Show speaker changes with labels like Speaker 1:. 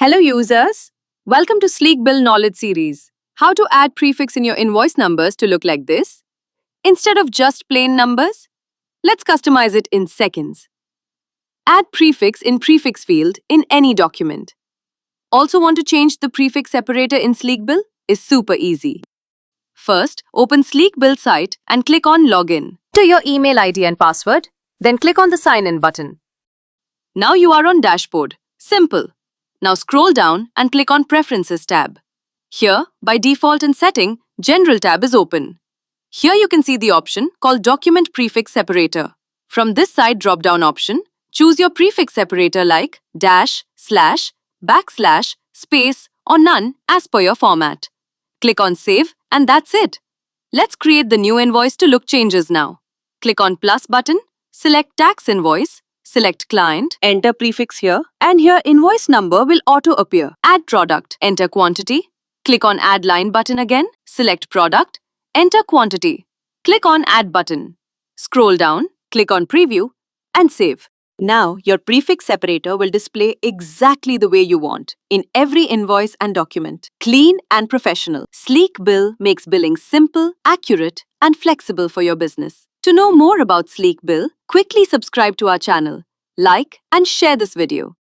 Speaker 1: Hello users, welcome to Sleek Bill Knowledge Series. How to add prefix in your invoice numbers to look like this? Instead of just plain numbers, let's customize it in seconds. Add prefix in prefix field in any document. Also want to change the prefix separator in Sleek Bill? Is super easy. First, open Sleek Bill site and click on Login. Enter your email ID and password, then click on the Sign In button. Now you are on Dashboard. Simple. Now scroll down and click on Preferences tab. Here, by default in Setting, General tab is open. Here you can see the option called Document Prefix Separator. From this side drop-down option, choose your prefix separator like dash, slash, backslash, space, or none as per your format. Click on Save and that's it. Let's create the new invoice to look changes now. Click on plus button, select tax invoice, select client, enter prefix here, and here invoice number will auto appear. Add product, enter quantity. Click on add line button again, select product, enter quantity. Click on add button. Scroll down, click on preview, and save. Now your prefix separator will display exactly the way you want in every invoice and document. Clean and professional. Sleek Bill makes billing simple, accurate, and flexible for your business. To know more about Sleek Bill, quickly subscribe to our channel, like and share this video.